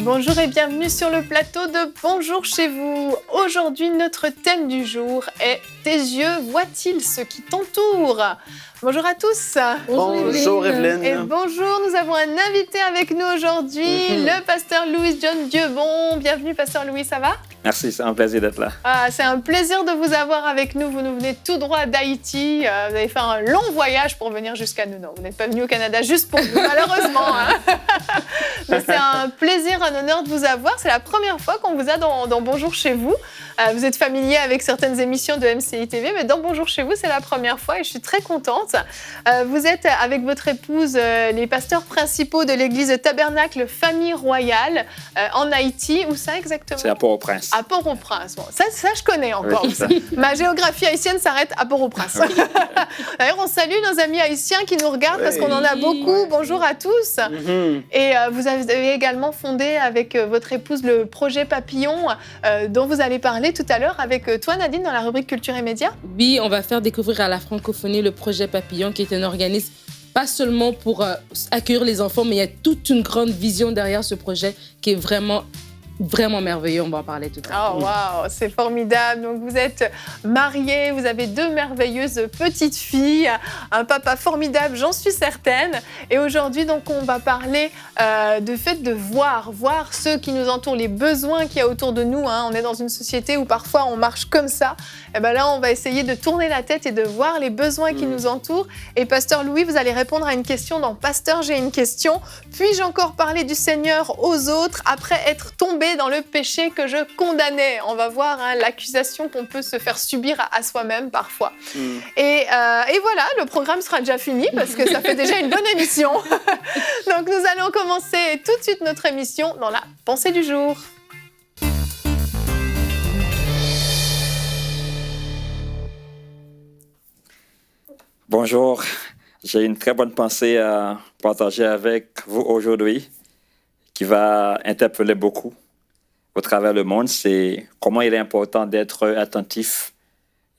Bonjour et bienvenue sur le plateau de Bonjour chez vous. Aujourd'hui, notre thème du jour est « Tes yeux voient-ils ce qui t'entoure ?» Bonjour à tous. Bonjour Evelyne. Et bonjour, nous avons un invité avec nous aujourd'hui, le pasteur Louis John Dieubon. Bienvenue pasteur Louis, ça va ? Merci, c'est un plaisir d'être là. C'est un plaisir de vous avoir avec nous. Vous nous venez tout droit d'Haïti. Vous avez fait un long voyage pour venir jusqu'à nous. Non, vous n'êtes pas venu au Canada juste pour nous, malheureusement. Mais c'est un plaisir, un honneur de vous avoir. C'est la première fois qu'on vous a dans Bonjour chez vous. Vous êtes familier avec certaines émissions de MCI TV, mais dans Bonjour chez vous, c'est la première fois et je suis très contente. Vous êtes avec votre épouse les pasteurs principaux de l'église Tabernacle Famille Royale en Haïti. Où ça exactement ? C'est à Port-au-Prince. À Port-au-Prince. Bon, ça, je connais encore. Oui, ma géographie haïtienne s'arrête à Port-au-Prince. D'ailleurs, on salue nos amis haïtiens qui nous regardent parce qu'on en a beaucoup. Bonjour à tous. Et vous avez également fondé avec votre épouse le projet Papillon dont vous allez parler tout à l'heure avec toi, Nadine, dans la rubrique Culture et Médias. Oui, on va faire découvrir à la francophonie le projet Papillon, qui est un organisme pas seulement pour accueillir les enfants, mais il y a toute une grande vision derrière ce projet qui est vraiment merveilleux, on va en parler tout à l'heure. Oh waouh, c'est formidable. Donc vous êtes mariés, vous avez deux merveilleuses petites filles, un papa formidable, j'en suis certaine. Et aujourd'hui, donc, on va parler du fait de voir ceux qui nous entourent, les besoins qu'il y a autour de nous. On est dans une société où parfois on marche comme ça. Et ben là, on va essayer de tourner la tête et de voir les besoins qui nous entourent. Et Pasteur Louis, vous allez répondre à une question dans Pasteur, j'ai une question. Puis-je encore parler du Seigneur aux autres après être tombé dans le péché que je condamnais? On va voir l'accusation qu'on peut se faire subir à soi-même parfois. Et voilà, le programme sera déjà fini parce que ça fait déjà une bonne émission. Donc nous allons commencer tout de suite notre émission dans la pensée du jour. Bonjour, j'ai une très bonne pensée à partager avec vous aujourd'hui qui va interpeller beaucoup au travers le monde. C'est comment il est important d'être attentif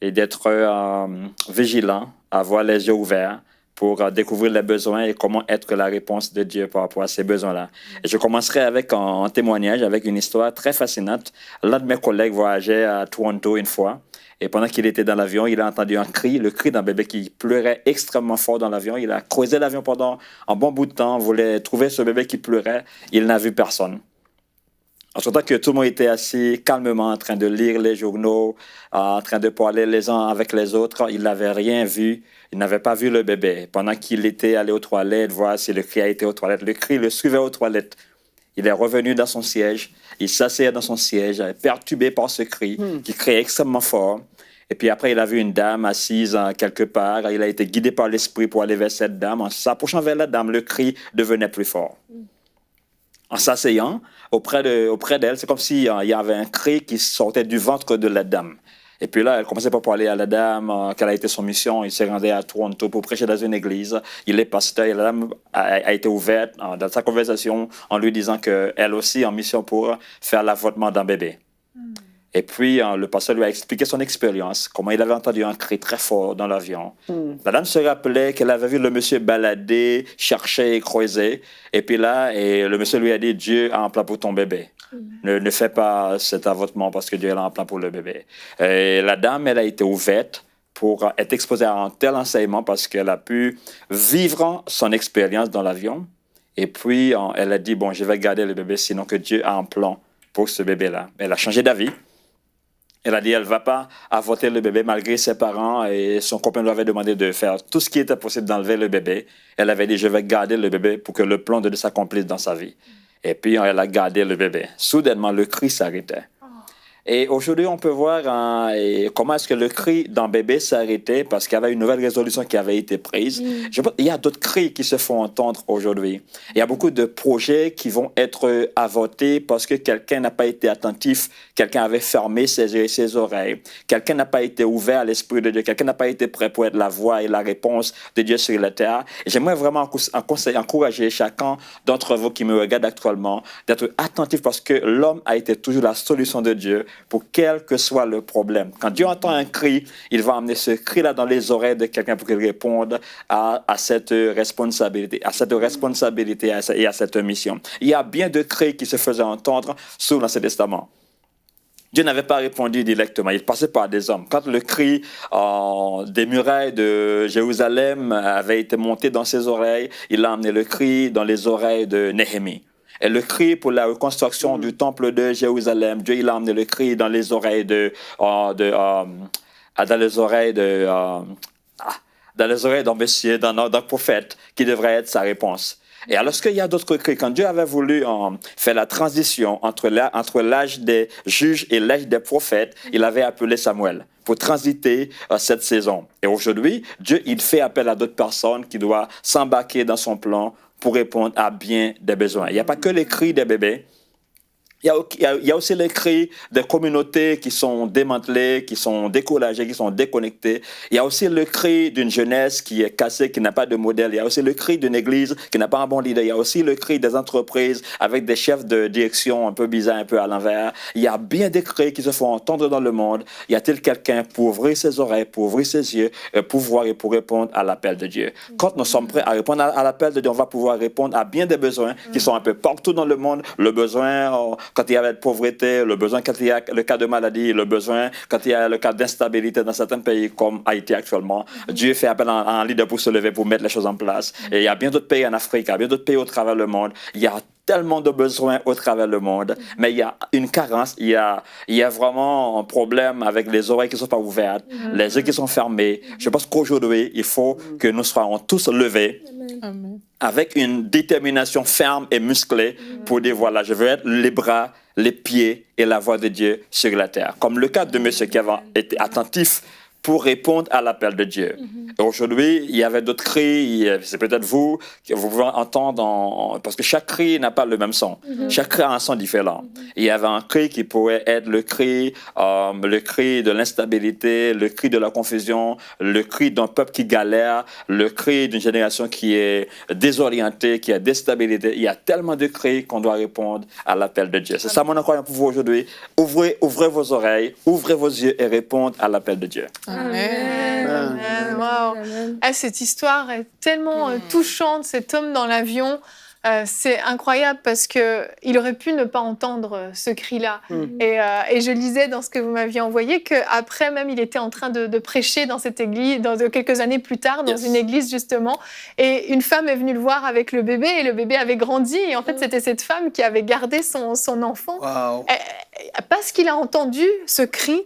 et d'être vigilant, avoir les yeux ouverts pour découvrir les besoins et comment être la réponse de Dieu par rapport à ces besoins-là. Et je commencerai avec un témoignage, avec une histoire très fascinante. L'un de mes collègues voyageait à Toronto une fois. Et pendant qu'il était dans l'avion, il a entendu un cri, le cri d'un bébé qui pleurait extrêmement fort dans l'avion. Il a creusé l'avion pendant un bon bout de temps, voulait trouver ce bébé qui pleurait. Il n'a vu personne. En ce temps que tout le monde était assis calmement en train de lire les journaux, en train de parler les uns avec les autres, il n'avait rien vu. Il n'avait pas vu le bébé. Pendant qu'il était allé aux toilettes, voir si le cri a été aux toilettes, le cri le suivait aux toilettes. Il est revenu dans son siège, il s'asseyait dans son siège, perturbé par ce cri qui criait extrêmement fort. Et puis après, il a vu une dame assise quelque part. Il a été guidé par l'esprit pour aller vers cette dame. En s'approchant vers la dame, le cri devenait plus fort. En s'asseyant auprès d'elle, c'est comme s'il y avait un cri qui sortait du ventre de la dame. Et puis là, elle commençait par parler à la dame, quelle a été son mission. Il s'est rendu à Toronto pour prêcher dans une église. Il est pasteur et la dame a été ouverte dans sa conversation en lui disant qu'elle aussi est en mission pour faire l'avortement d'un bébé. Et puis, le pasteur lui a expliqué son expérience, comment il avait entendu un cri très fort dans l'avion. La dame se rappelait qu'elle avait vu le monsieur balader, chercher et creuser. Et puis là, le monsieur lui a dit, Dieu a un plan pour ton bébé. Ne fais pas cet avortement parce que Dieu a un plan pour le bébé. Et la dame, elle a été ouverte pour être exposée à un tel enseignement parce qu'elle a pu vivre son expérience dans l'avion. Et puis, elle a dit, bon, je vais garder le bébé, sinon que Dieu a un plan pour ce bébé-là. Elle a changé d'avis. Elle a dit qu'elle ne va pas avorter le bébé malgré ses parents et son copain lui avait demandé de faire tout ce qui était possible d'enlever le bébé. Elle avait dit, je vais garder le bébé pour que le plan de Dieu s'accomplisse dans sa vie. Et puis, elle a gardé le bébé. Soudainement, le cri s'arrêtait. Et aujourd'hui, on peut voir comment est-ce que le cri d'un bébé s'est arrêté parce qu'il y avait une nouvelle résolution qui avait été prise. Je pense qu'il y a d'autres cris qui se font entendre aujourd'hui. Il y a beaucoup de projets qui vont être avortés parce que quelqu'un n'a pas été attentif, quelqu'un avait fermé ses yeux et ses oreilles, quelqu'un n'a pas été ouvert à l'Esprit de Dieu, quelqu'un n'a pas été prêt pour être la voix et la réponse de Dieu sur la terre. Et j'aimerais vraiment encourager chacun d'entre vous qui me regarde actuellement d'être attentif parce que l'homme a été toujours la solution de Dieu pour quel que soit le problème. Quand Dieu entend un cri, il va amener ce cri-là dans les oreilles de quelqu'un pour qu'il réponde à cette responsabilité, et à cette mission. Il y a bien de cris qui se faisaient entendre sous l'Ancien Testament. Dieu n'avait pas répondu directement, il passait par des hommes. Quand le cri des murailles de Jérusalem avait été monté dans ses oreilles, il a amené le cri dans les oreilles de Néhémie. Et le cri pour la reconstruction du temple de Jérusalem, Dieu il a amené le cri dans les oreilles d'un monsieur, d'un prophète qui devrait être sa réponse. Et alors qu'il y a d'autres cris, quand Dieu avait voulu faire la transition entre l'âge des juges et l'âge des prophètes, il avait appelé Samuel pour transiter cette saison. Et aujourd'hui, Dieu il fait appel à d'autres personnes qui doivent s'embarquer dans son plan pour répondre à bien des besoins. Il n'y a pas que les cris des bébés. Il y a aussi les cris des communautés qui sont démantelées, qui sont découragées, qui sont déconnectées. Il y a aussi le cri d'une jeunesse qui est cassée, qui n'a pas de modèle. Il y a aussi le cri d'une église qui n'a pas un bon leader. Il y a aussi le cri des entreprises avec des chefs de direction un peu bizarres, un peu à l'envers. Il y a bien des cris qui se font entendre dans le monde. Y a-t-il quelqu'un pour ouvrir ses oreilles, pour ouvrir ses yeux, pour voir et pour répondre à l'appel de Dieu? Quand nous sommes prêts à répondre à l'appel de Dieu, on va pouvoir répondre à bien des besoins qui sont un peu partout dans le monde. Le besoin... quand il y a de pauvreté, le besoin quand il y a le cas de maladie, le besoin quand il y a le cas d'instabilité dans certains pays comme Haïti actuellement. Dieu fait appel à un leader pour se lever, pour mettre les choses en place. Et il y a bien d'autres pays en Afrique, il y a bien d'autres pays au travers le monde. Il y a tellement de besoins au travers le monde, mais il y a une carence, il y a vraiment un problème avec les oreilles qui ne sont pas ouvertes, les yeux qui sont fermés. Je pense qu'aujourd'hui, il faut que nous soyons tous levés avec une détermination ferme et musclée pour dire voilà, je veux être les bras, les pieds et la voix de Dieu sur la terre. Comme le cas de monsieur qui avait été attentif pour répondre à l'appel de Dieu. Et aujourd'hui, il y avait d'autres cris, c'est peut-être vous, que vous pouvez entendre, parce que chaque cri n'a pas le même son. Chaque cri a un son différent. Il y avait un cri qui pourrait être le cri de l'instabilité, le cri de la confusion, le cri d'un peuple qui galère, le cri d'une génération qui est désorientée, qui est déstabilisée. Il y a tellement de cris qu'on doit répondre à l'appel de Dieu. C'est ça mon encouragement pour vous aujourd'hui. Ouvrez vos oreilles, ouvrez vos yeux et répondez à l'appel de Dieu. Amen. Amen. Wow. Ah, cette histoire est tellement touchante, cet homme dans l'avion. C'est incroyable parce qu'il aurait pu ne pas entendre ce cri-là. Et je lisais dans ce que vous m'aviez envoyé qu'après même, il était en train de prêcher dans cette église, quelques années plus tard, dans une église justement. Et une femme est venue le voir avec le bébé et le bébé avait grandi. Et en fait, c'était cette femme qui avait gardé son enfant. Wow. Parce qu'il a entendu ce cri,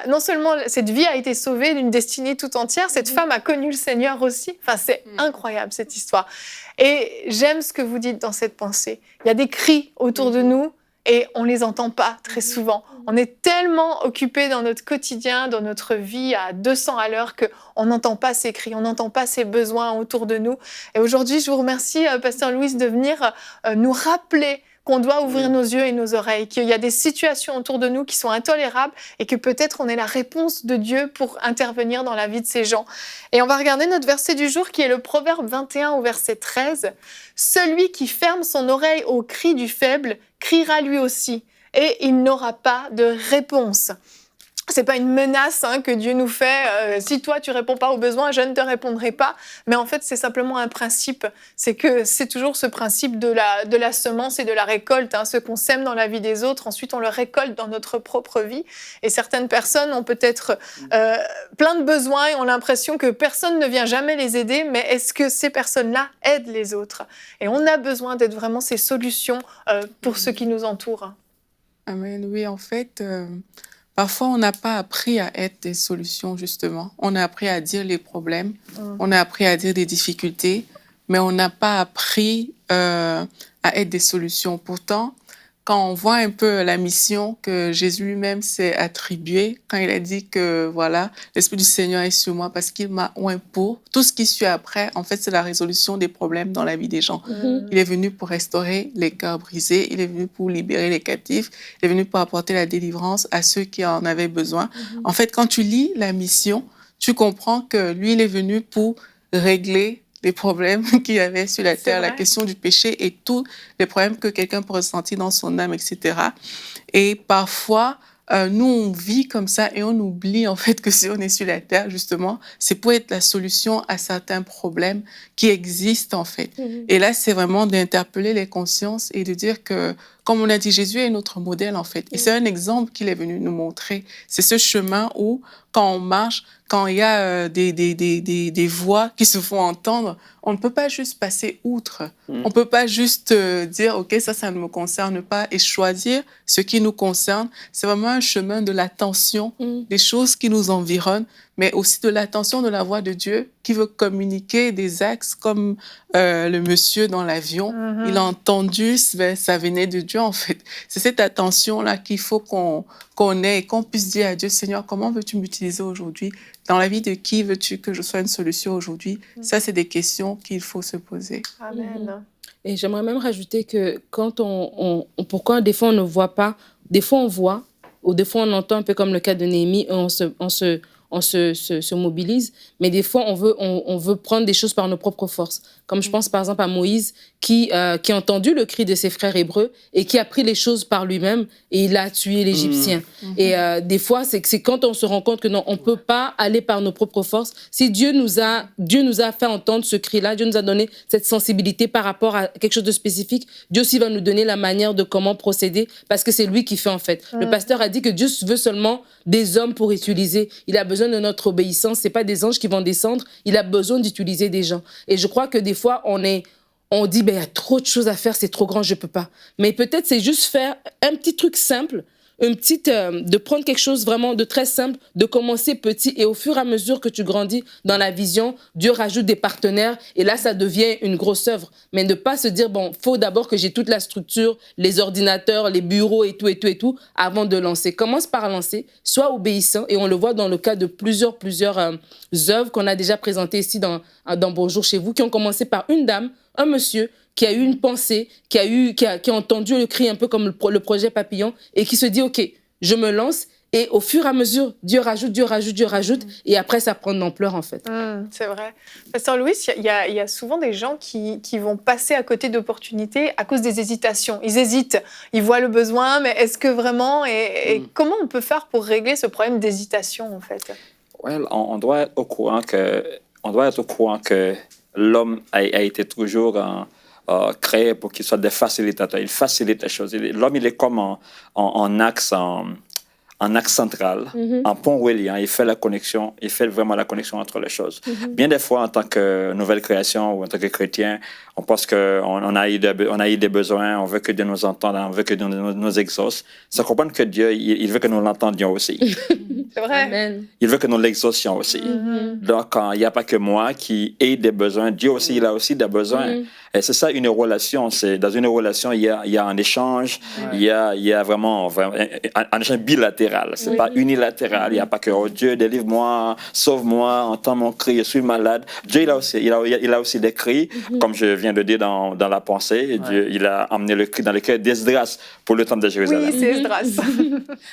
non seulement cette vie a été sauvée d'une destinée tout entière, cette femme a connu le Seigneur aussi. Enfin, c'est incroyable cette histoire. Et j'aime ce que vous dites dans cette pensée. Il y a des cris autour de nous et on ne les entend pas très souvent. On est tellement occupé dans notre quotidien, dans notre vie à 200 à l'heure qu'on n'entend pas ces cris, on n'entend pas ces besoins autour de nous. Et aujourd'hui, je vous remercie, Pasteur Louis, de venir nous rappeler qu'on doit ouvrir nos yeux et nos oreilles, qu'il y a des situations autour de nous qui sont intolérables et que peut-être on est la réponse de Dieu pour intervenir dans la vie de ces gens. Et on va regarder notre verset du jour qui est le Proverbe 21 au verset 13. « Celui qui ferme son oreille au cri du faible criera lui aussi et il n'aura pas de réponse. » C'est pas une menace que Dieu nous fait. Si toi tu réponds pas aux besoins, je ne te répondrai pas. Mais en fait, c'est simplement un principe. C'est que c'est toujours ce principe de la semence et de la récolte. Ce qu'on sème dans la vie des autres, ensuite on le récolte dans notre propre vie. Et certaines personnes ont peut-être plein de besoins et ont l'impression que personne ne vient jamais les aider. Mais est-ce que ces personnes-là aident les autres? Et on a besoin d'être vraiment ces solutions pour ceux qui nous entourent. Amen. Oui, en fait. Parfois, on n'a pas appris à être des solutions, justement. On a appris à dire les problèmes, on a appris à dire des difficultés, mais on n'a pas appris à être des solutions. Pourtant, quand on voit un peu la mission que Jésus lui-même s'est attribuée, quand il a dit que, voilà, l'Esprit du Seigneur est sur moi parce qu'il m'a oint pour, tout ce qui suit après, en fait, c'est la résolution des problèmes dans la vie des gens. Il est venu pour restaurer les cœurs brisés, il est venu pour libérer les captifs, il est venu pour apporter la délivrance à ceux qui en avaient besoin. En fait, quand tu lis la mission, tu comprends que lui, il est venu pour régler les problèmes qu'il y avait sur la terre, la question du péché et tous les problèmes que quelqu'un peut ressentir dans son âme, etc. Et parfois, nous, on vit comme ça et on oublie en fait que si on est sur la terre, justement, c'est pour être la solution à certains problèmes qui existent en fait. Et là, c'est vraiment d'interpeller les consciences et de dire que, comme on a dit, Jésus est notre modèle en fait. Et c'est un exemple qu'il est venu nous montrer. C'est ce chemin où, quand on marche, quand il y a des voix qui se font entendre, on ne peut pas juste passer outre. On ne peut pas juste dire, OK, ça ne me concerne pas et choisir ce qui nous concerne. C'est vraiment un chemin de l'attention des choses qui nous environnent, mais aussi de l'attention de la voix de Dieu qui veut communiquer des axes comme le monsieur dans l'avion. Il a entendu, ça venait de Dieu en fait. C'est cette attention-là qu'il faut qu'on ait et qu'on puisse dire à Dieu, Seigneur, comment veux-tu m'utiliser aujourd'hui? Dans la vie de qui veux-tu que je sois une solution aujourd'hui? Ça, c'est des questions qu'il faut se poser. Amen. Et j'aimerais même rajouter que quand pourquoi des fois on ne voit pas, des fois on voit, ou des fois on entend un peu comme le cas de Néhémie, et on se mobilise, mais des fois on veut prendre des choses par nos propres forces. Comme je pense par exemple à Moïse qui a entendu le cri de ses frères hébreux et qui a pris les choses par lui-même et il a tué l'Égyptien. Et des fois, c'est quand on se rend compte que non, on ne peut pas aller par nos propres forces. Si Dieu nous a fait entendre ce cri-là, Dieu nous a donné cette sensibilité par rapport à quelque chose de spécifique, Dieu aussi va nous donner la manière de comment procéder parce que c'est lui qui fait en fait. Le pasteur a dit que Dieu veut seulement des hommes pour utiliser. Il a besoin de notre obéissance. Ce n'est pas des anges qui vont descendre. Il a besoin d'utiliser des gens. Et je crois que des fois, on dit, il y a trop de choses à faire, c'est trop grand, je ne peux pas. Mais peut-être c'est juste faire un petit truc simple, de prendre quelque chose vraiment de très simple, de commencer petit et au fur et à mesure que tu grandis dans la vision, Dieu rajoute des partenaires et là, ça devient une grosse œuvre. Mais ne pas se dire, faut d'abord que j'ai toute la structure, les ordinateurs, les bureaux et tout, avant de lancer. Commence par lancer, sois obéissant et on le voit dans le cas de plusieurs œuvres qu'on a déjà présentées ici dans Bonjour chez vous, qui ont commencé par une dame, un monsieur, qui a eu une pensée, qui a entendu le cri un peu comme le projet Papillon et qui se dit, OK, je me lance et au fur et à mesure, Dieu rajoute et après, ça prend de l'ampleur en fait. C'est vrai. Pasteur Louis, il y a souvent des gens qui vont passer à côté d'opportunités à cause des hésitations. Ils hésitent, ils voient le besoin, mais est-ce que vraiment... Et comment on peut faire pour régler ce problème d'hésitation en fait? On doit être au courant que l'homme a été toujours créé pour qu'il soit des facilitateurs. Il facilite les choses. L'homme, il est comme en axe central, en pont reliant. Il fait vraiment la connexion entre les choses. Bien des fois, en tant que nouvelle création ou en tant que chrétien, on pense qu'on a eu des besoins, on veut que Dieu nous entende, on veut que Dieu nous exauce. Ça comprendre que Dieu, il veut que nous l'entendions aussi. C'est vrai. Amen. Il veut que nous l'exaucions aussi. Donc, il n'y a pas que moi qui ai des besoins. Dieu aussi, il a aussi des besoins. Et c'est ça une relation. Dans une relation, il y a un échange. Il y a vraiment un échange bilatéral. C'est pas unilatéral. Il n'y a pas que oh, Dieu, délivre-moi, sauve-moi, entends mon cri, je suis malade. Dieu, il a aussi des cris, comme je viens de dire dans la pensée. Dieu, il a amené le cri dans le cœur d'Esdras pour le temple de Jérusalem. Oui, c'est Esdras.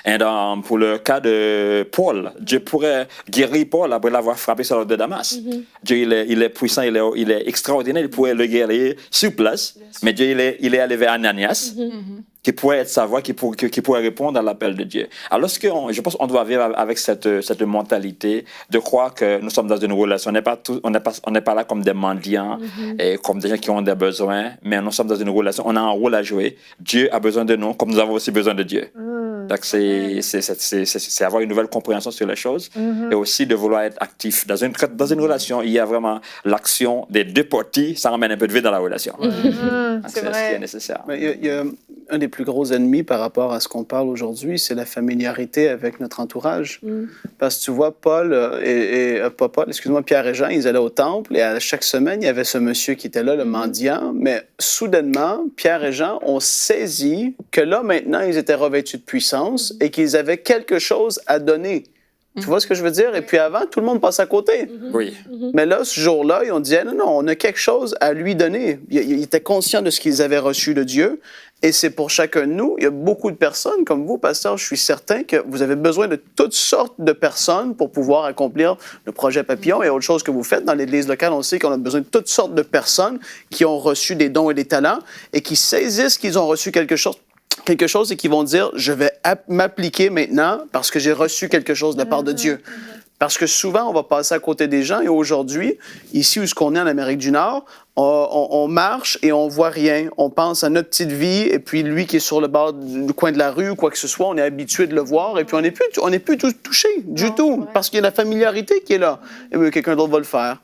Et pour le cas de Paul, Dieu pourrait guérir Paul après l'avoir frappé sur l'ordre de Damas. Dieu, il est puissant, il est extraordinaire, il pourrait le guérir sur place, mais Dieu, il est allé vers Ananias, qui pourrait être sa voix, qui pourrait répondre à l'appel de Dieu. Alors, je pense qu'on doit vivre avec cette mentalité de croire que nous sommes dans une relation. On n'est pas là comme des mendiants et comme des gens qui ont des besoins, mais nous sommes dans une relation. On a un rôle à jouer. Dieu a besoin de nous, comme nous avons aussi besoin de Dieu. Donc, c'est avoir une nouvelle compréhension sur les choses et aussi de vouloir être actif. Dans une relation, il y a vraiment l'action des deux parties. Ça ramène un peu de vie dans la relation. C'est vrai. Ce qui est nécessaire. Mais il y a un des plus gros ennemis par rapport à ce qu'on parle aujourd'hui, c'est la familiarité avec notre entourage. Parce que tu vois, Pierre et Jean, ils allaient au temple et à chaque semaine, il y avait ce monsieur qui était là, le mendiant. Mais soudainement, Pierre et Jean ont saisi que là, maintenant, ils étaient revêtus de puissance et qu'ils avaient quelque chose à donner. Tu vois ce que je veux dire? Et puis avant, tout le monde passe à côté. Oui. Mais là, ce jour-là, ils ont dit, non, on a quelque chose à lui donner. Ils étaient conscients de ce qu'ils avaient reçu de Dieu. Et c'est pour chacun de nous. Il y a beaucoup de personnes, comme vous, pasteur, je suis certain que vous avez besoin de toutes sortes de personnes pour pouvoir accomplir le projet Papillon et autre chose que vous faites. Dans l'Église locale, on sait qu'on a besoin de toutes sortes de personnes qui ont reçu des dons et des talents et qui saisissent qu'ils ont reçu quelque chose quelque chose et qui vont dire, je vais m'appliquer maintenant parce que j'ai reçu quelque chose de la part de Dieu. Parce que souvent, on va passer à côté des gens et aujourd'hui, ici où on est en Amérique du Nord, on marche et on voit rien. On pense à notre petite vie et puis lui qui est sur le bord du coin de la rue ou quoi que ce soit, on est habitué de le voir et puis on n'est plus touché du tout parce qu'il y a la familiarité qui est là. Et quelqu'un d'autre va le faire.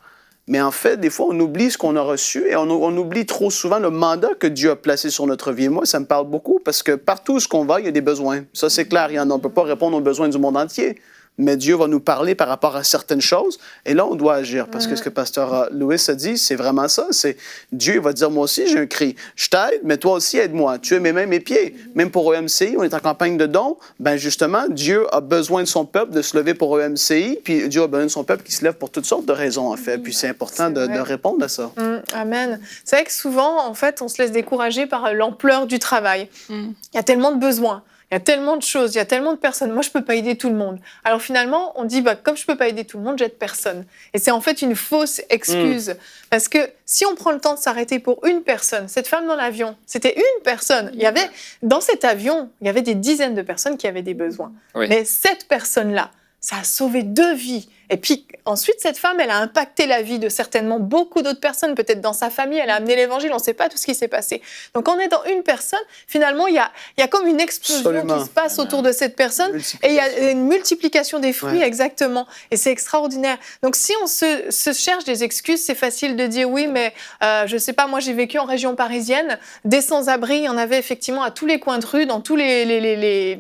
Mais en fait, des fois, on oublie ce qu'on a reçu et on oublie trop souvent le mandat que Dieu a placé sur notre vie. Et moi, ça me parle beaucoup parce que partout où on va, il y a des besoins. Ça, c'est clair. On ne peut pas répondre aux besoins du monde entier. Mais Dieu va nous parler par rapport à certaines choses. Et là, on doit agir. Parce que ce que Pasteur Louis a dit, c'est vraiment ça. C'est Dieu va dire, moi aussi, j'ai un cri. Je t'aide, mais toi aussi, aide-moi. Tu es mes mains, mes pieds. Même pour EMCI, on est en campagne de dons. Ben justement, Dieu a besoin de son peuple de se lever pour EMCI. Puis Dieu a besoin de son peuple qui se lève pour toutes sortes de raisons, en fait. Puis c'est important de répondre à ça. Amen. C'est vrai que souvent, en fait, on se laisse décourager par l'ampleur du travail. Il y a tellement de besoins. Il y a tellement de choses, il y a tellement de personnes. Moi, je ne peux pas aider tout le monde. Alors finalement, on dit, comme je ne peux pas aider tout le monde, j'aide personne. Et c'est en fait une fausse excuse. Parce que si on prend le temps de s'arrêter pour une personne, cette femme dans l'avion, c'était une personne. Il y avait, dans cet avion, il y avait des dizaines de personnes qui avaient des besoins. Oui. Mais cette personne-là, ça a sauvé 2 vies. Et puis ensuite, cette femme, elle a impacté la vie de certainement beaucoup d'autres personnes, peut-être dans sa famille, elle a amené l'évangile, on ne sait pas tout ce qui s'est passé. Donc en aidant une personne, finalement, il y a comme une explosion qui se passe autour de cette personne et il y a une multiplication des fruits, exactement. Et c'est extraordinaire. Donc si on se cherche des excuses, c'est facile de dire oui, mais je ne sais pas, moi j'ai vécu en région parisienne, des sans-abri, il y en avait effectivement à tous les coins de rue, dans tous les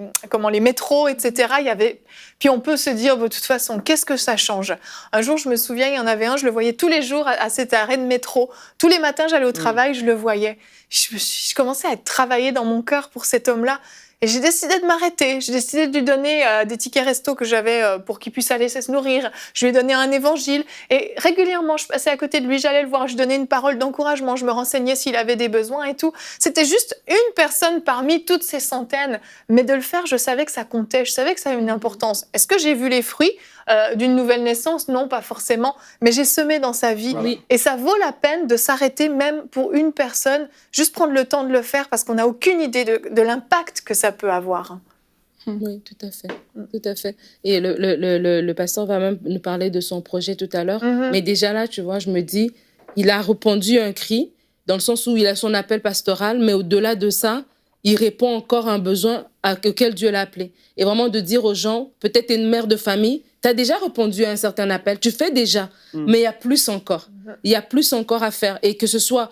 métros, etc. Il y avait... Puis on peut se dire, de toute façon, qu'est-ce que ça change? Un jour, je me souviens, il y en avait un, je le voyais tous les jours à cet arrêt de métro. Tous les matins, j'allais au travail, je le voyais. Je commençais à travailler dans mon cœur pour cet homme-là. Et j'ai décidé de m'arrêter. J'ai décidé de lui donner des tickets resto que j'avais pour qu'il puisse aller se nourrir. Je lui ai donné un évangile. Et régulièrement, je passais à côté de lui, j'allais le voir, je lui donnais une parole d'encouragement, je me renseignais s'il avait des besoins et tout. C'était juste une personne parmi toutes ces centaines. Mais de le faire, je savais que ça comptait, je savais que ça avait une importance. Est-ce que j'ai vu les fruits d'une nouvelle naissance? Non, pas forcément. Mais j'ai semé dans sa vie. Oui. Et ça vaut la peine de s'arrêter même pour une personne, juste prendre le temps de le faire parce qu'on n'a aucune idée de l'impact que ça peut avoir. Oui, tout à fait. Tout à fait. Et le pasteur va même nous parler de son projet tout à l'heure. Mais déjà là, tu vois, je me dis, il a répondu à un cri, dans le sens où il a son appel pastoral, mais au-delà de ça, il répond encore à un besoin auquel Dieu l'a appelé. Et vraiment de dire aux gens, peut-être tu es une mère de famille, tu as déjà répondu à un certain appel, tu fais déjà, mais il y a plus encore. Il y a plus encore à faire. Et que ce soit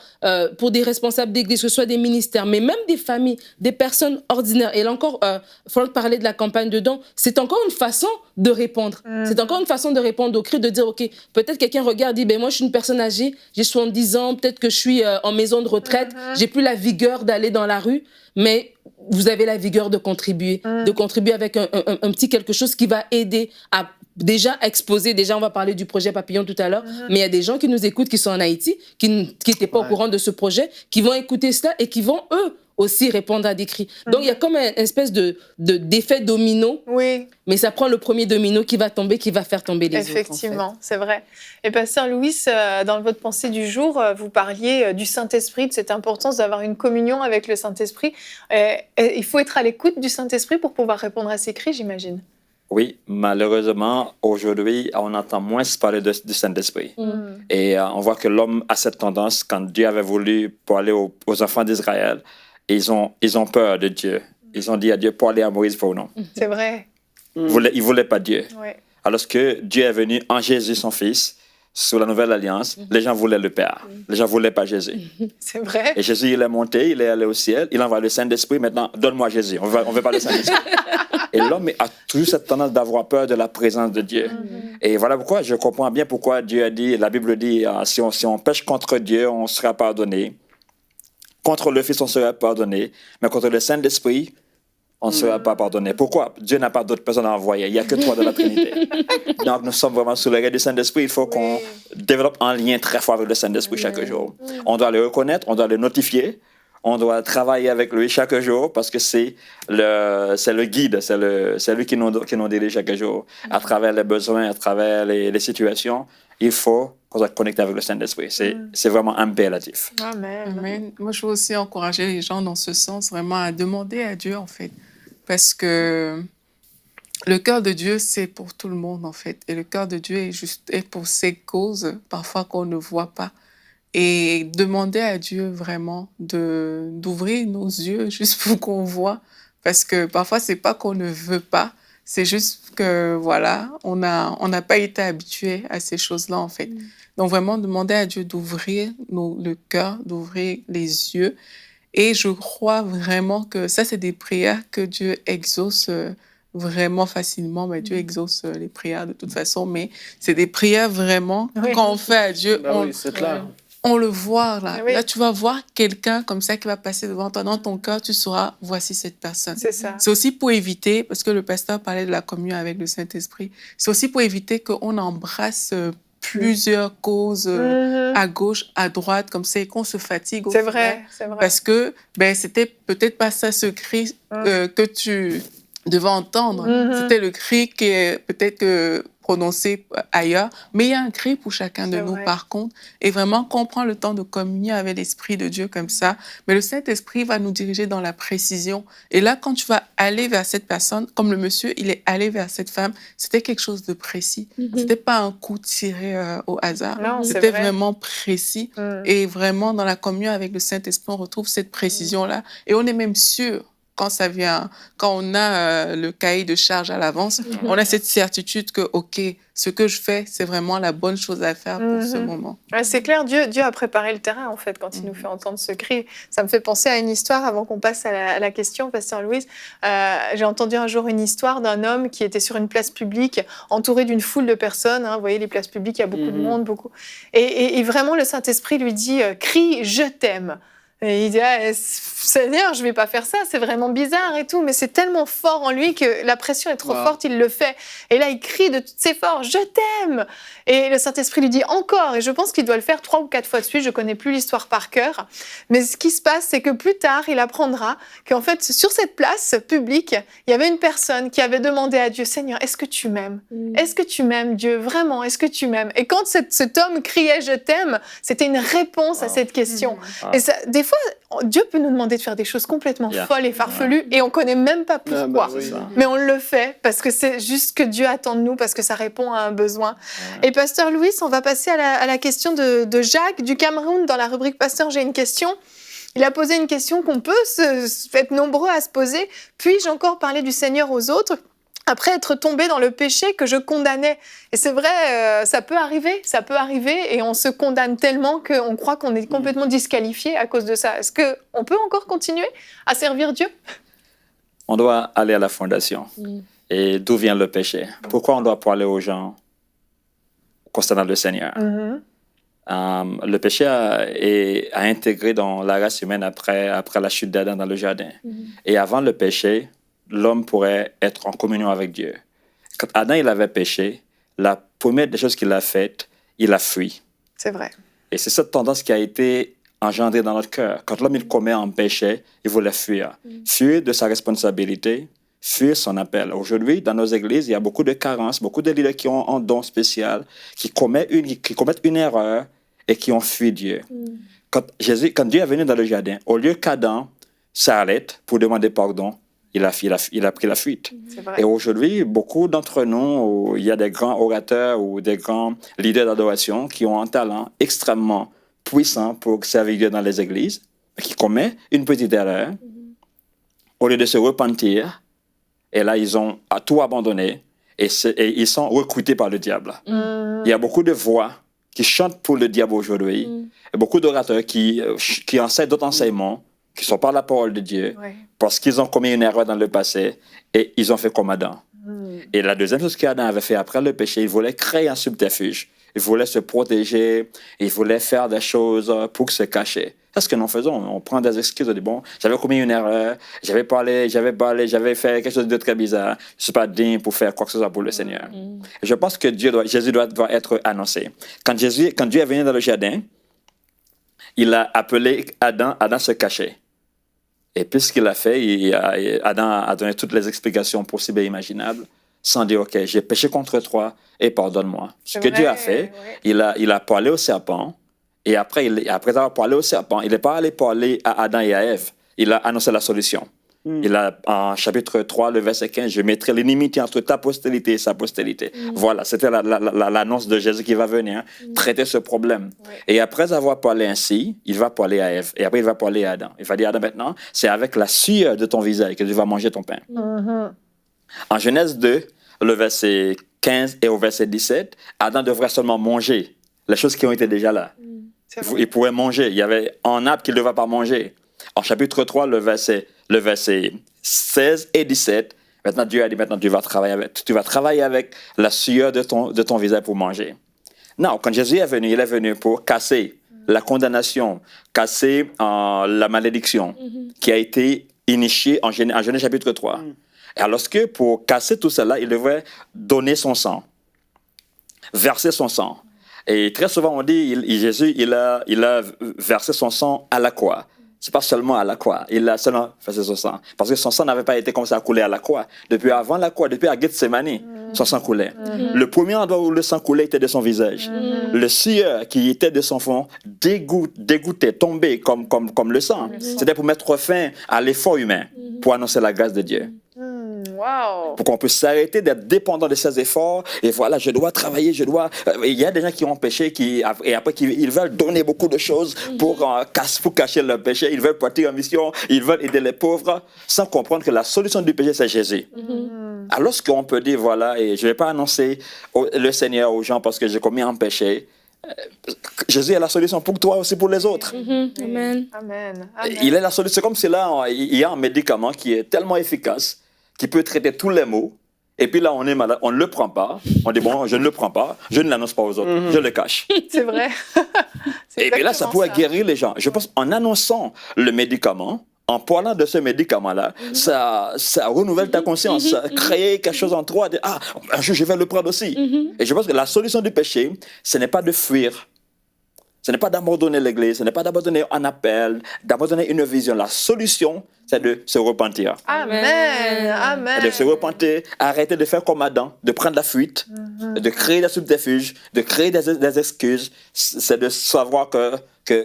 pour des responsables d'église, que ce soit des ministères, mais même des familles, des personnes ordinaires. Et là encore, Franck parlait de la campagne de dons, c'est encore une façon de répondre. C'est encore une façon de répondre au cri, de dire, OK, peut-être quelqu'un regarde, dit, moi je suis une personne âgée, j'ai 70 ans, peut-être que je suis en maison de retraite, j'ai plus la vigueur d'aller dans la rue, mais vous avez la vigueur de contribuer avec un petit quelque chose qui va aider à déjà exposer. Déjà, on va parler du projet Papillon tout à l'heure, mais il y a des gens qui nous écoutent, qui sont en Haïti, qui n'étaient pas au courant de ce projet, qui vont écouter cela et qui vont, eux, aussi répondre à des cris. Donc, il y a comme une espèce d'effet domino, mais ça prend le premier domino qui va tomber, qui va faire tomber les autres. Effectivement, c'est vrai. Et Pasteur Louis, dans votre pensée du jour, vous parliez du Saint-Esprit, de cette importance d'avoir une communion avec le Saint-Esprit. Il faut être à l'écoute du Saint-Esprit pour pouvoir répondre à ces cris, j'imagine. Oui, malheureusement, aujourd'hui, on entend moins parler du Saint-Esprit. Et on voit que l'homme a cette tendance, quand Dieu avait voulu pour aller aux enfants d'Israël, ils ont peur de Dieu. Ils ont dit à Dieu, pour aller à Moïse, pour non. C'est vrai. Ils ne voulaient pas Dieu. Ouais. Alors que Dieu est venu en Jésus, son Fils, sous la nouvelle alliance, les gens voulaient le Père. Les gens ne voulaient pas Jésus. C'est vrai. Et Jésus, il est monté, il est allé au ciel, il envoie le Saint-Esprit. Maintenant, donne-moi Jésus. On veut pas le Saint-Esprit. Et l'homme a toujours cette tendance d'avoir peur de la présence de Dieu. Et voilà pourquoi je comprends bien pourquoi Dieu a dit, la Bible dit, si on pêche contre Dieu, on sera pardonné. Contre le Fils, on sera pardonné. Mais contre le Saint-Esprit, on ne sera pas pardonné. Pourquoi? Dieu n'a pas d'autres personnes à envoyer. Il n'y a que toi de la Trinité. Donc, nous sommes vraiment sous le règne du Saint-Esprit. Il faut qu'on développe un lien très fort avec le Saint-Esprit chaque jour. On doit le reconnaître, on doit le notifier. On doit travailler avec lui chaque jour parce que c'est le guide, c'est lui qui nous dirige chaque jour. À travers les besoins, à travers les situations, il faut qu'on soit connecté avec le Saint-Esprit. C'est vraiment impératif. Amen. Amen. Moi, je veux aussi encourager les gens dans ce sens, vraiment à demander à Dieu, en fait. Parce que le cœur de Dieu, c'est pour tout le monde, en fait. Et le cœur de Dieu est pour ces causes, parfois qu'on ne voit pas. Et demander à Dieu vraiment d'ouvrir nos yeux juste pour qu'on voit. Parce que parfois, c'est pas qu'on ne veut pas, c'est juste que, voilà, on n'a pas été habitué à ces choses-là, en fait. Donc, vraiment, demander à Dieu d'ouvrir le cœur, d'ouvrir les yeux. Et je crois vraiment que ça, c'est des prières que Dieu exauce vraiment facilement. Mais Dieu exauce les prières de toute façon, mais c'est des prières vraiment, Oui. quand on fait à Dieu, Oui, c'est clair. on le voit là. Oui. Là, tu vas voir quelqu'un comme ça qui va passer devant toi. Dans ton cœur, tu sauras, voici cette personne. C'est ça. C'est aussi pour éviter, parce que le pasteur parlait de la communion avec le Saint-Esprit, c'est aussi pour éviter qu'on embrasse plusieurs causes à gauche, à droite, comme ça, et qu'on se fatigue au C'est final. vrai, c'est vrai. Parce que c'était peut-être pas ça ce cri que tu devais entendre. C'était le cri qui est peut-être prononcé ailleurs, mais il y a un cri pour chacun de C'est nous, vrai. par contre. Et vraiment, qu'on prend le temps de communier avec l'Esprit de Dieu comme ça. Mais le Saint-Esprit va nous diriger dans la précision. Et là, quand tu vas aller vers cette personne, comme le monsieur, il est allé vers cette femme, c'était quelque chose de précis. C'était pas un coup tiré au hasard. Non, c'est C'était vrai. vraiment précis. Mm. Et vraiment, dans la communion avec le Saint-Esprit, on retrouve cette précision-là. Et on est même sûr, quand on a le cahier de charge à l'avance, on a cette certitude que, OK, ce que je fais, c'est vraiment la bonne chose à faire pour ce moment. Ouais, c'est clair, Dieu a préparé le terrain, en fait, quand il nous fait entendre ce cri. Ça me fait penser à une histoire, avant qu'on passe à la question, Pasteur Louise. J'ai entendu un jour une histoire d'un homme qui était sur une place publique, entouré d'une foule de personnes. Vous voyez, les places publiques, il y a beaucoup de monde, beaucoup. Et vraiment, le Saint-Esprit lui dit « Crie, je t'aime ». Et il dit Seigneur, je vais pas faire ça, c'est vraiment bizarre et tout, mais c'est tellement fort en lui que la pression est trop forte, il le fait. Et là, il crie de toutes ses forces, je t'aime. Et le Saint-Esprit lui dit encore, et je pense qu'il doit le faire 3 ou 4 fois de suite, je connais plus l'histoire par cœur. Mais ce qui se passe, c'est que plus tard, il apprendra qu'en fait, sur cette place publique, il y avait une personne qui avait demandé à Dieu, Seigneur, est-ce que tu m'aimes? Est-ce que tu m'aimes, Dieu? Vraiment, est-ce que tu m'aimes? Et quand cet homme criait, je t'aime, c'était une réponse à cette question. Et ça, des fois, Dieu peut nous demander de faire des choses complètement folles et farfelues et on ne connaît même pas pourquoi. Mais on le fait parce que c'est juste ce que Dieu attend de nous, parce que ça répond à un besoin. Et Pasteur Louis, on va passer à la question de Jacques du Cameroun. Dans la rubrique Pasteur, j'ai une question. Il a posé une question qu'on peut être nombreux à se poser. Puis-je encore parler du Seigneur aux autres après être tombé dans le péché que je condamnais? Et c'est vrai, ça peut arriver, et on se condamne tellement qu'on croit qu'on est complètement disqualifié à cause de ça. Est-ce qu'on peut encore continuer à servir Dieu? On doit aller à la fondation. Et d'où vient le péché? Pourquoi on doit parler aux gens concernant le Seigneur? Le péché a intégré dans la race humaine après la chute d'Adam dans le jardin. Et avant le péché, l'homme pourrait être en communion avec Dieu. Quand Adam il avait péché, la première des choses qu'il a faites, il a fui. C'est vrai. Et c'est cette tendance qui a été engendrée dans notre cœur. Quand l'homme il commet un péché, il voulait fuir. Fuir de sa responsabilité, fuir son appel. Aujourd'hui, dans nos églises, il y a beaucoup de carences, beaucoup de leaders qui ont un don spécial, qui commettent une erreur et qui ont fui Dieu. Quand Dieu est venu dans le jardin, au lieu qu'Adam s'arrête pour demander pardon, il a pris la fuite. Et aujourd'hui, beaucoup d'entre nous, il y a des grands orateurs ou des grands leaders d'adoration qui ont un talent extrêmement puissant pour servir Dieu dans les églises, qui commettent une petite erreur. Au lieu de se repentir, et là, ils ont tout abandonné et ils sont recrutés par le diable. Il y a beaucoup de voix qui chantent pour le diable aujourd'hui, et beaucoup d'orateurs qui enseignent d'autres enseignements qui ne sont pas la parole de Dieu, parce qu'ils ont commis une erreur dans le passé et ils ont fait comme Adam. Et la deuxième chose qu'Adam avait fait après le péché, il voulait créer un subterfuge. Il voulait se protéger, il voulait faire des choses pour se cacher. C'est ce que nous faisons. On prend des excuses, on dit, bon, j'avais commis une erreur, j'avais fait quelque chose de très bizarre, je ne suis pas digne pour faire quoi que ce soit pour le Seigneur. Et je pense que Jésus doit être annoncé. Quand Dieu est venu dans le jardin, il a appelé Adam se cacher. Et puis ce qu'il a fait, Adam a donné toutes les explications possibles et imaginables. sans dire, OK, j'ai péché contre toi et pardonne-moi. Ce que vrai, Dieu a fait, ouais. il a parlé au serpent, et après avoir parlé au serpent, il n'est pas allé parler à Adam et à Ève, il a annoncé la solution. Il a, en chapitre 3, le verset 15, je mettrai l'inimitié entre ta postérité et sa postérité. Voilà, c'était l'annonce de Jésus qui va venir traiter ce problème. Ouais. Et après avoir parlé ainsi, il va parler à Ève. Et après, il va parler à Adam. Il va dire, Adam, maintenant, c'est avec la sueur de ton visage que tu vas manger ton pain. En Genèse 2, le verset 15 et au verset 17, Adam devrait seulement manger les choses qui ont été déjà là. C'est vrai. Il pouvait manger. Il y avait un arbre qu'il ne devait pas manger. En chapitre 3, le verset 16 et 17, maintenant Dieu a dit, maintenant tu vas travailler avec la sueur de ton visage pour manger. Non, quand Jésus est venu, il est venu pour casser la condamnation, casser la malédiction qui a été initiée en Genèse chapitre 3. Alors que pour casser tout cela, il devait donner son sang, verser son sang. Et très souvent, on dit, Jésus, il a versé son sang à la croix. C'est pas seulement à la croix, il a seulement versé son sang. Parce que son sang n'avait pas été commencé à couler à la croix. Depuis avant la croix, depuis à Gethsemane, son sang coulait. Le premier endroit où le sang coulait était de son visage. Le sueur qui était de son front dégoûtait, tombait comme le sang. C'était pour mettre fin à l'effort humain, pour annoncer la grâce de Dieu. Wow. Pour qu'on puisse s'arrêter d'être dépendant de ses efforts. Et voilà, je dois travailler, je dois... Il y a des gens qui ont péché et après ils veulent donner beaucoup de choses pour cacher leur péché. Ils veulent partir en mission, ils veulent aider les pauvres, sans comprendre que la solution du péché, c'est Jésus. Alors qu'on peut dire, voilà, et je ne vais pas annoncer le Seigneur aux gens parce que j'ai commis un péché. Jésus est la solution pour toi aussi, pour les autres. Amen. Amen. Il est la solution. C'est comme si là, il y a un médicament qui est tellement efficace qui peut traiter tous les maux. Et puis là, on est malade, on ne le prend pas. On dit, bon, je ne le prends pas, je ne l'annonce pas aux autres, je le cache. C'est vrai. Et puis là, ça pourrait guérir les gens. Je pense en annonçant le médicament, en parlant de ce médicament-là, ça renouvelle ta conscience, ça crée quelque chose en toi. Un jour, je vais le prendre aussi. Et je pense que la solution du péché, ce n'est pas de fuir. Ce n'est pas d'abandonner l'Église, ce n'est pas d'abandonner un appel, d'abandonner une vision. La solution, c'est de se repentir. Amen. Amen. De se repentir, arrêter de faire comme Adam, de prendre la fuite, de créer des subterfuges, de créer des excuses. C'est de savoir que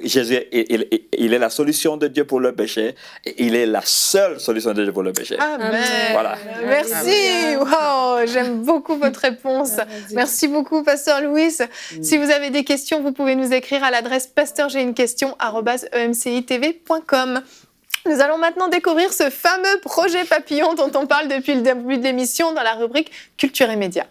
Jésus, il est la solution de Dieu pour le péché. Et il est la seule solution de Dieu pour le péché. Amen. Voilà. Merci. Wow, j'aime beaucoup votre réponse. Merci beaucoup, Pasteur Louis. Si vous avez des questions, vous pouvez nous écrire à l'adresse pasteurj'ainequestion@emcitv.com. Nous allons maintenant découvrir ce fameux projet Papillon dont on parle depuis le début de l'émission dans la rubrique Culture et Médias.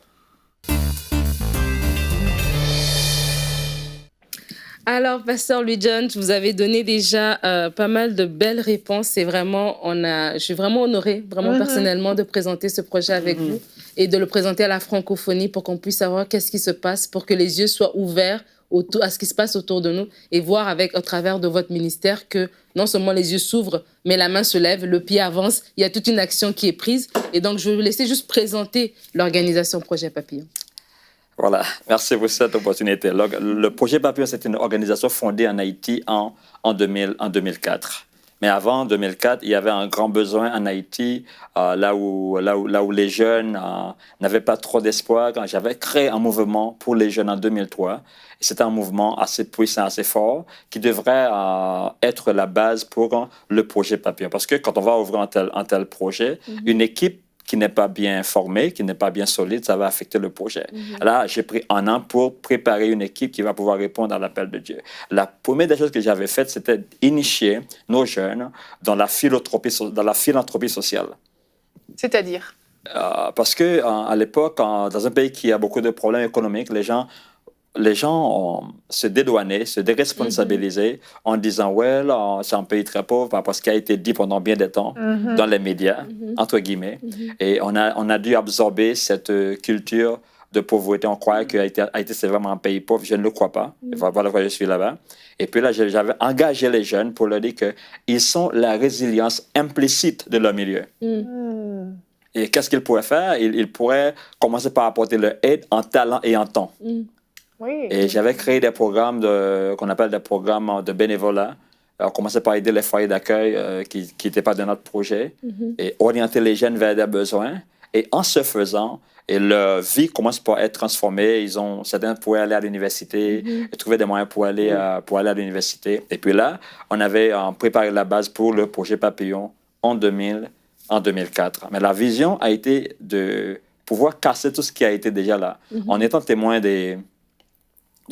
Alors, Pasteur Louis-John, vous avez donné déjà pas mal de belles réponses. C'est vraiment, je suis vraiment honorée, vraiment personnellement, de présenter ce projet avec vous et de le présenter à la francophonie pour qu'on puisse savoir qu'est-ce qui se passe, pour que les yeux soient ouverts à ce qui se passe autour de nous et voir au travers de votre ministère que non seulement les yeux s'ouvrent, mais la main se lève, le pied avance, il y a toute une action qui est prise. Et donc, je vais vous laisser juste présenter l'organisation Projet Papillon. Voilà, merci pour cette opportunité. Le Projet Papillon, c'est une organisation fondée en Haïti en 2004. Mais avant 2004, il y avait un grand besoin en Haïti, là où les jeunes n'avaient pas trop d'espoir. Quand j'avais créé un mouvement pour les jeunes en 2003, c'était un mouvement assez puissant, assez fort, qui devrait être la base pour le Projet Papillon. Parce que quand on va ouvrir un tel projet, une équipe qui n'est pas bien formée, qui n'est pas bien solide, ça va affecter le projet. Là, j'ai pris un an pour préparer une équipe qui va pouvoir répondre à l'appel de Dieu. La première des choses que j'avais faites, c'était d'initier nos jeunes dans la philanthropie sociale. C'est-à-dire parce que à l'époque, dans un pays qui a beaucoup de problèmes économiques, les gens se dédouanaient, se déresponsabilisaient en disant « ouais, là, c'est un pays très pauvre » parce qu'il a été dit pendant bien des temps dans les médias, entre guillemets. Et on a dû absorber cette culture de pauvreté. On croyait que Haïti, c'est vraiment un pays pauvre. Je ne le crois pas. Voilà pourquoi je suis là-bas. Et puis là, j'avais engagé les jeunes pour leur dire qu'ils sont la résilience implicite de leur milieu. Et qu'est-ce qu'ils pourraient faire? Ils pourraient commencer par apporter leur aide en talent et en temps. Oui. Et j'avais créé des programmes qu'on appelle des programmes de bénévolat. On commençait par aider les foyers d'accueil qui n'étaient pas de notre projet et orienter les jeunes vers des besoins. Et en ce faisant, et leur vie commence par être transformée. Certains pouvaient aller à l'université et trouver des moyens pour aller à l'université. Et puis là, on avait préparé la base pour le projet Papillon en 2004. Mais la vision a été de pouvoir casser tout ce qui a été déjà là, en étant témoin de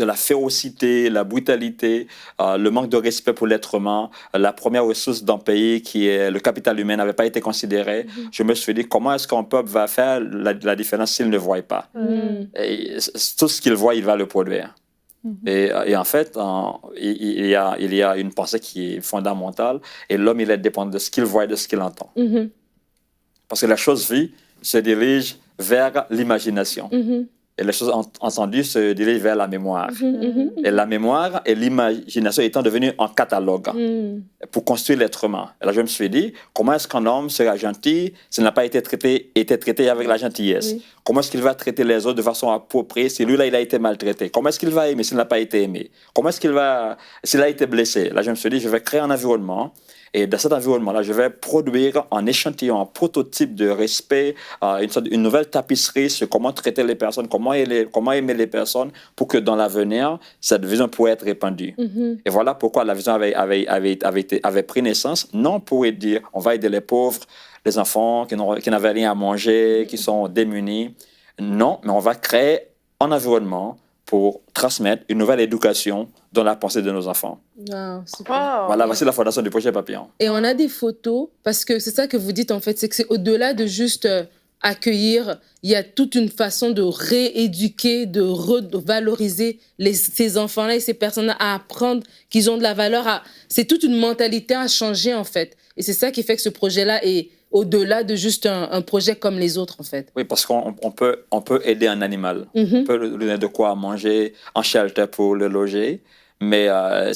la férocité, la brutalité, le manque de respect pour l'être humain, la première ressource d'un pays qui est le capital humain n'avait pas été considéré. Je me suis dit, comment est-ce qu'un peuple va faire la différence s'il ne voit pas? Et tout ce qu'il voit, il va le produire. Et en fait, il y a une pensée qui est fondamentale, et l'homme, il est dépendant de ce qu'il voit et de ce qu'il entend. Parce que la chose vue se dirige vers l'imagination. Et les choses entendues se dirigent vers la mémoire. Et la mémoire et l'imagination étant devenues un catalogue pour construire l'être humain. Et là, je me suis dit, comment est-ce qu'un homme sera gentil s'il n'a pas été traité avec la gentillesse? Comment est-ce qu'il va traiter les autres de façon appropriée si lui-là, il a été maltraité? Comment est-ce qu'il va aimer s'il n'a pas été aimé? Comment est-ce s'il a été blessé? Là, je me suis dit, je vais créer un environnement. Et dans cet environnement-là, je vais produire un échantillon, un prototype de respect, une nouvelle tapisserie sur comment traiter les personnes, comment aimer les personnes pour que dans l'avenir, cette vision pourrait être répandue. Et voilà pourquoi la vision avait pris naissance, non pour dire on va aider les pauvres, les enfants qui n'avaient rien à manger, qui sont démunis. Non, mais on va créer un environnement pour transmettre une nouvelle éducation dans la pensée de nos enfants. Wow, super. Voilà, voici la fondation du projet Papillon. Et on a des photos, parce que c'est ça que vous dites en fait, c'est que c'est au-delà de juste accueillir, il y a toute une façon de rééduquer, de revaloriser ces enfants-là et ces personnes-là à apprendre qu'ils ont de la valeur. C'est toute une mentalité à changer en fait. Et c'est ça qui fait que ce projet-là est au-delà de juste un projet comme les autres, en fait. Oui, parce qu'on peut aider un animal. On peut lui donner de quoi manger, un shelter pour le loger. Mais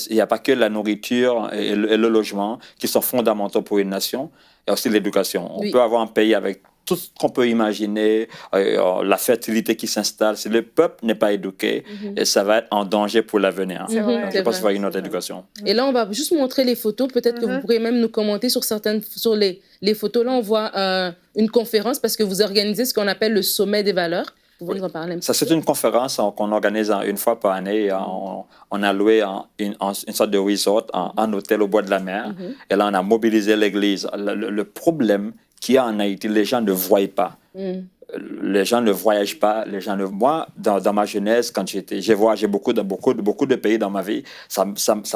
il n'y a pas que la nourriture et le logement qui sont fondamentaux pour une nation. Il y a aussi l'éducation. On peut avoir un pays avec tout ce qu'on peut imaginer, la fertilité qui s'installe. Si le peuple n'est pas éduqué, et ça va être en danger pour l'avenir. Je ne pense pas une autre éducation. Et là, on va juste montrer les photos. Peut-être que vous pourrez même nous commenter sur les photos. Là, on voit une conférence parce que vous organisez ce qu'on appelle le sommet des valeurs. Vous pouvez nous en parler un petit peu? Ça, c'est une conférence qu'on organise une fois par année. On a loué une sorte de resort, un hôtel au bord de la mer. Et là, on a mobilisé l'Église. Le problème qu'il y a en Haïti, les gens ne voient pas. Les gens ne voyagent pas. Moi, dans ma jeunesse, quand j'ai voyagé beaucoup de pays dans ma vie, ça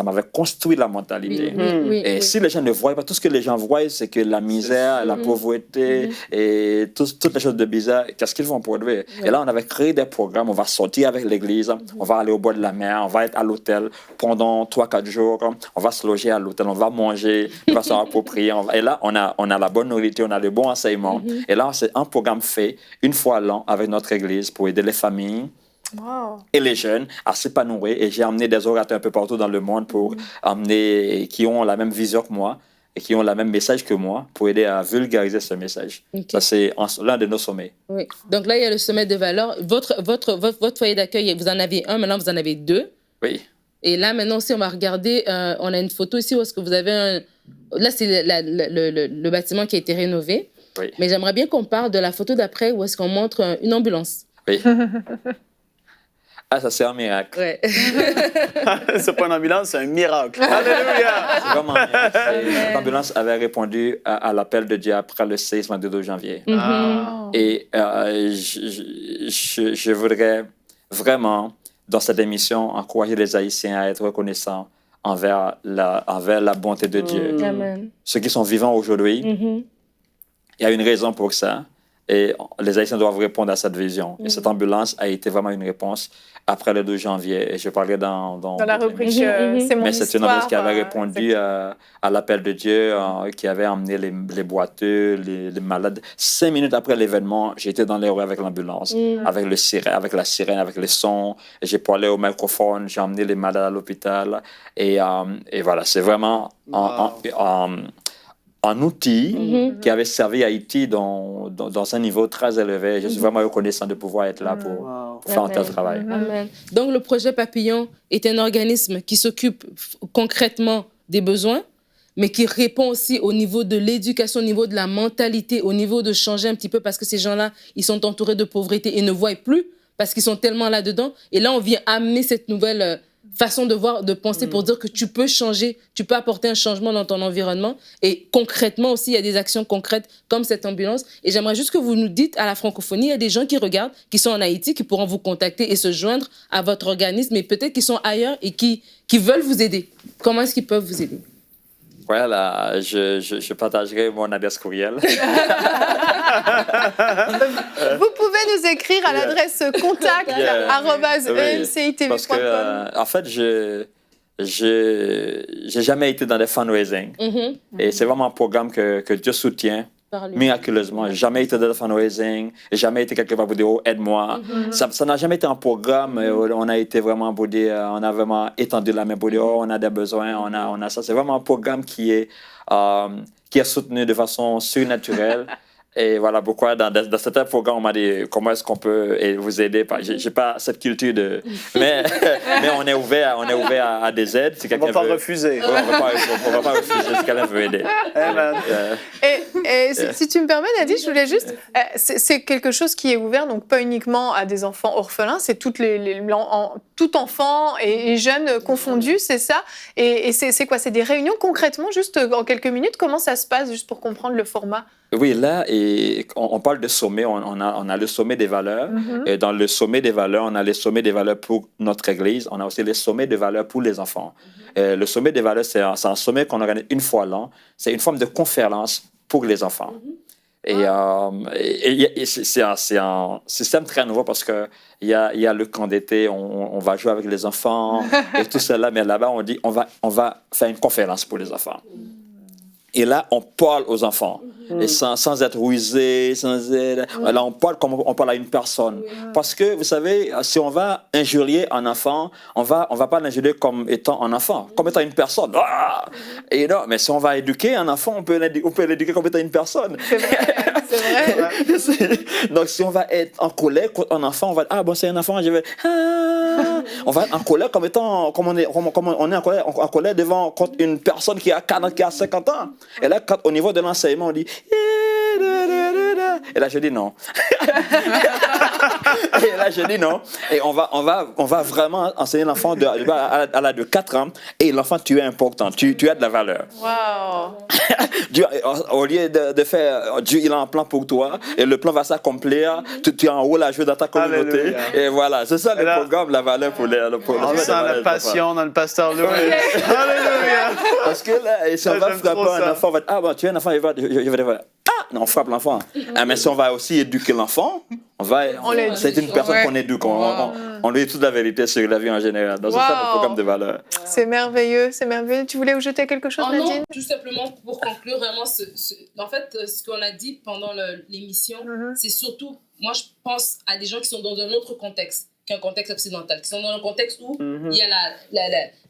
m'avait construit la mentalité. Et si les gens ne voient pas, tout ce que les gens voient, c'est que la misère, la pauvreté et toutes les choses de bizarre, qu'est-ce qu'ils vont produire? Et là, on avait créé des programmes. On va sortir avec l'église, on va aller au bord de la mer, on va être à l'hôtel pendant 3-4 jours, on va se loger à l'hôtel, on va manger de façon appropriée. Et là, on a la bonne nourriture, on a le bon enseignement. Et là, c'est un programme fait une fois à l'an avec notre église pour aider les familles et les jeunes à s'épanouir. Et j'ai amené des orateurs un peu partout dans le monde pour qui ont la même vision que moi et qui ont le même message que moi pour aider à vulgariser ce message. Ça, c'est l'un de nos sommets. Oui. Donc là, il y a le sommet de valeurs. Votre foyer d'accueil, vous en avez un, maintenant vous en avez 2. Oui. Et là, maintenant aussi, on va regarder, on a une photo ici où est-ce que vous avez un... Là, c'est le bâtiment qui a été rénové. Oui. Mais j'aimerais bien qu'on parle de la photo d'après où est-ce qu'on montre une ambulance. Oui. Ah, ça, c'est un miracle. Ouais. C'est pas une ambulance, c'est un miracle. Alléluia! C'est vraiment un miracle. L'ambulance avait répondu à l'appel de Dieu après le séisme du 2 janvier. Et je voudrais vraiment, dans cette émission, encourager les Haïtiens à être reconnaissants envers la bonté de Dieu. Amen. Ceux qui sont vivants aujourd'hui, il y a une raison pour ça. Et les Haïtiens doivent répondre à cette vision. Et cette ambulance a été vraiment une réponse après le 2 janvier. Et je parlais dans la rubrique C'est mon Mais histoire. c'est une ambulance qui avait répondu à l'appel de Dieu, qui avait emmené les boiteux, les malades. 5 minutes après l'événement, j'étais dans les rues avec l'ambulance, avec la sirène, avec les sons. J'ai parlé au microphone, j'ai emmené les malades à l'hôpital. Et voilà, c'est vraiment un outil qui avait servi Haïti dans un niveau très élevé. Je suis vraiment reconnaissant de pouvoir être là pour faire un tel travail. Amen. Donc, le projet Papillon est un organisme qui s'occupe concrètement des besoins, mais qui répond aussi au niveau de l'éducation, au niveau de la mentalité, au niveau de changer un petit peu parce que ces gens-là, ils sont entourés de pauvreté et ne voient plus parce qu'ils sont tellement là-dedans. Et là, on vient amener cette nouvelle façon de voir, de penser pour dire que tu peux changer, tu peux apporter un changement dans ton environnement. Et concrètement aussi, il y a des actions concrètes comme cette ambulance. Et j'aimerais juste que vous nous dites, à la francophonie, il y a des gens qui regardent, qui sont en Haïti, qui pourront vous contacter et se joindre à votre organisme, mais peut-être qu'ils sont ailleurs et qui veulent vous aider. Comment est-ce qu'ils peuvent vous aider? Voilà, je partagerai mon adresse courriel. Vous pouvez nous écrire à l'adresse contact@emcitv.com. Parce que, en fait, j'ai jamais été dans des fundraising. Et c'est vraiment un programme que Dieu soutient miraculeusement. J'ai jamais été dans des fundraising. J'ai jamais été quelque part pour dire, oh, aide-moi. Ça n'a jamais été un programme. On a été vraiment pour dire, on a vraiment étendu la main pour dire, oh, on a des besoins, on a ça. C'est vraiment un programme qui est soutenu de façon surnaturelle. Et voilà pourquoi dans certains programmes, on m'a dit comment est-ce qu'on peut vous aider. J'ai pas cette culture de... Mais on est ouvert à des aides. Si on ne va pas refuser. On va pas refuser si quelqu'un veut aider. Et si tu me permets, Nadine, je voulais juste... c'est quelque chose qui est ouvert, donc pas uniquement à des enfants orphelins, c'est tout enfant et jeunes confondus, c'est ça? Et c'est quoi? C'est des réunions concrètement, juste en quelques minutes? Comment ça se passe, juste pour comprendre le format? Oui, là, et on parle de sommet, on a le sommet des valeurs. Et dans le sommet des valeurs, on a les sommets des valeurs pour notre Église. On a aussi les sommets des valeurs pour les enfants. Le sommet des valeurs, c'est un sommet qu'on organise une fois l'an. C'est une forme de conférence pour les enfants. Et c'est un système très nouveau parce qu'il y a le camp d'été, on va jouer avec les enfants et tout cela. Mais là-bas, on dit on va faire une conférence pour les enfants. Et là, on parle aux enfants, et sans être rusé, là, on parle comme on parle à une personne. Parce que, vous savez, si on va injurier un enfant, on va pas l'injurier comme étant un enfant, comme étant une personne. Et non, mais si on va éduquer un enfant, on peut l'éduquer comme étant une personne. C'est vrai. Donc, si on va être en colère contre un enfant, on va dire, c'est un enfant, je vais... On va être en colère comme on est en colère devant contre une personne qui a 40, qui a 50 ans. Et là, au niveau de l'enseignement, on dit... Et là, je dis non. Et là, je dis non. Et on va vraiment enseigner l'enfant à l'âge de 4 ans. Et l'enfant, tu es important. Tu as de la valeur. Wow. Au lieu de faire... Dieu, il a un plan pour toi. Et le plan va s'accomplir. Tu as un rôle à jouer dans ta communauté. Alléluia. Et voilà, c'est ça le programme, la valeur pour les... On sent la passion dans le pasteur Louis. Alléluia. Parce que là, si on va frapper un enfant, on va dire, tu es un enfant, je vais dire, non, on frappe l'enfant. Mais si on va aussi éduquer l'enfant, c'est une personne qu'on éduque. On lui dit toute la vérité sur la vie en général. Donc, c'est ça le programme de valeur. C'est merveilleux, c'est merveilleux. Tu voulais ajouter quelque chose, Nadine? Non, tout simplement pour conclure vraiment, en fait, ce qu'on a dit pendant l'émission, c'est surtout, moi, je pense à des gens qui sont dans un autre contexte qu'un contexte occidental, qui sont dans un contexte où il y a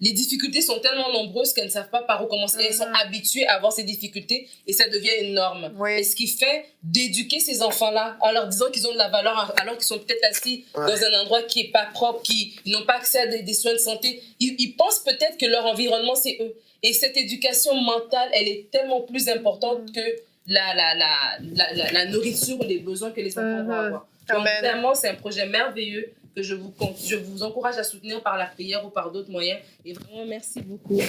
les difficultés sont tellement nombreuses qu'elles ne savent pas par où commencer. Et elles sont habituées à avoir ces difficultés et ça devient une norme. Et ce qui fait d'éduquer ces enfants-là en leur disant qu'ils ont de la valeur alors qu'ils sont peut-être assis dans un endroit qui n'est pas propre, qu'ils n'ont pas accès à des soins de santé, ils pensent peut-être que leur environnement, c'est eux. Et cette éducation mentale, elle est tellement plus importante que la nourriture ou les besoins que les enfants vont avoir. Donc, vraiment, c'est un projet merveilleux que je vous encourage à soutenir par la prière ou par d'autres moyens. Et vraiment, merci beaucoup.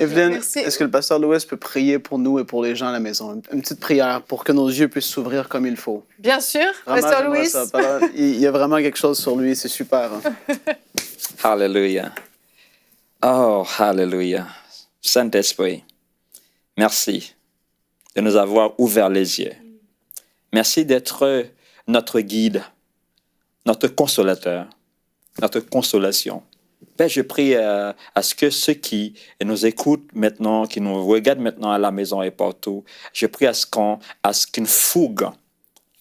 Evelyne, est-ce que le pasteur Louis peut prier pour nous et pour les gens à la maison? Une petite prière pour que nos yeux puissent s'ouvrir comme il faut. Bien sûr, vraiment, pasteur Louis. Il y a vraiment quelque chose sur lui, c'est super. Alléluia. Oh, alléluia. Saint-Esprit, merci de nous avoir ouvert les yeux. Merci d'être notre guide, notre consolateur, notre consolation. Père, je prie à ce que ceux qui nous écoutent maintenant, qui nous regardent maintenant à la maison et partout, je prie à ce qu'une fougue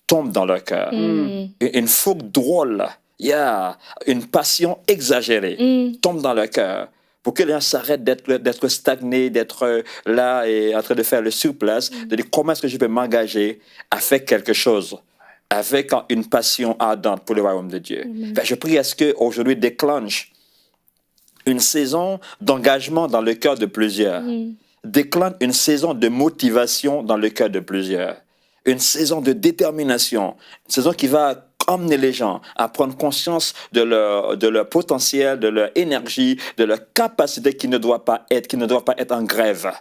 tombe dans leur cœur. Une fougue drôle, une passion exagérée tombe dans leur cœur. Pour que les gens s'arrêtent d'être stagnés, d'être là et en train de faire le surplace, de dire comment est-ce que je peux m'engager à faire quelque chose avec une passion ardente pour le royaume de Dieu. Je prie à ce qu'aujourd'hui déclenche une saison d'engagement dans le cœur de plusieurs. déclenche une saison de motivation dans le cœur de plusieurs. Une saison de détermination, une saison qui va emmener les gens à prendre conscience de leur potentiel, de leur énergie, de leur capacité qui ne doit pas être en grève.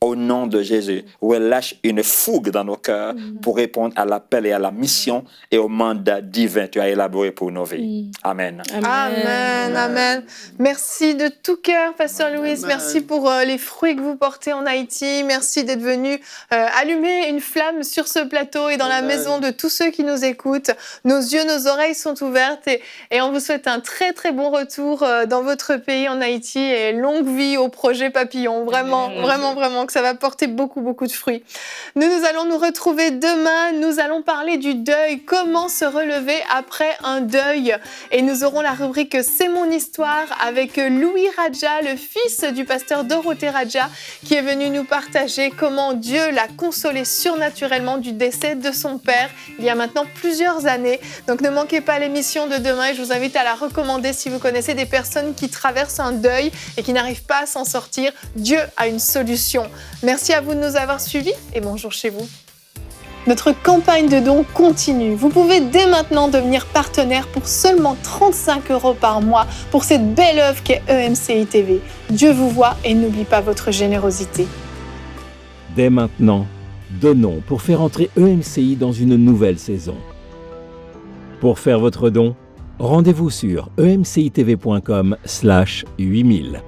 Au nom de Jésus, où elle lâche une fougue dans nos cœurs pour répondre à l'appel et à la mission et au mandat divin que tu as élaboré pour nos vies. Amen. Amen, amen. Merci de tout cœur, Pasteur Louis. Merci pour les fruits que vous portez en Haïti. Merci d'être venu allumer une flamme sur ce plateau et dans la maison de tous ceux qui nous écoutent. Nos yeux, nos oreilles sont ouvertes et on vous souhaite un très, très bon retour dans votre pays en Haïti et longue vie au projet Papillon. Vraiment, vraiment, vraiment que ça va porter beaucoup, beaucoup de fruits. Nous allons nous retrouver demain. Nous allons parler du deuil. Comment se relever après un deuil. Et nous aurons la rubrique « C'est mon histoire » avec Louis Radja, le fils du pasteur Dorothée Radja, qui est venu nous partager comment Dieu l'a consolé surnaturellement du décès de son père il y a maintenant plusieurs années. Donc ne manquez pas l'émission de demain et je vous invite à la recommander si vous connaissez des personnes qui traversent un deuil et qui n'arrivent pas à s'en sortir. Dieu a une solution. Merci à vous de nous avoir suivis et bonjour chez vous. Notre campagne de dons continue. Vous pouvez dès maintenant devenir partenaire pour seulement 35 € par mois pour cette belle œuvre qu'est EMCI TV. Dieu vous voit et n'oublie pas votre générosité. Dès maintenant, donnons pour faire entrer EMCI dans une nouvelle saison. Pour faire votre don, rendez-vous sur emcitv.com/8000.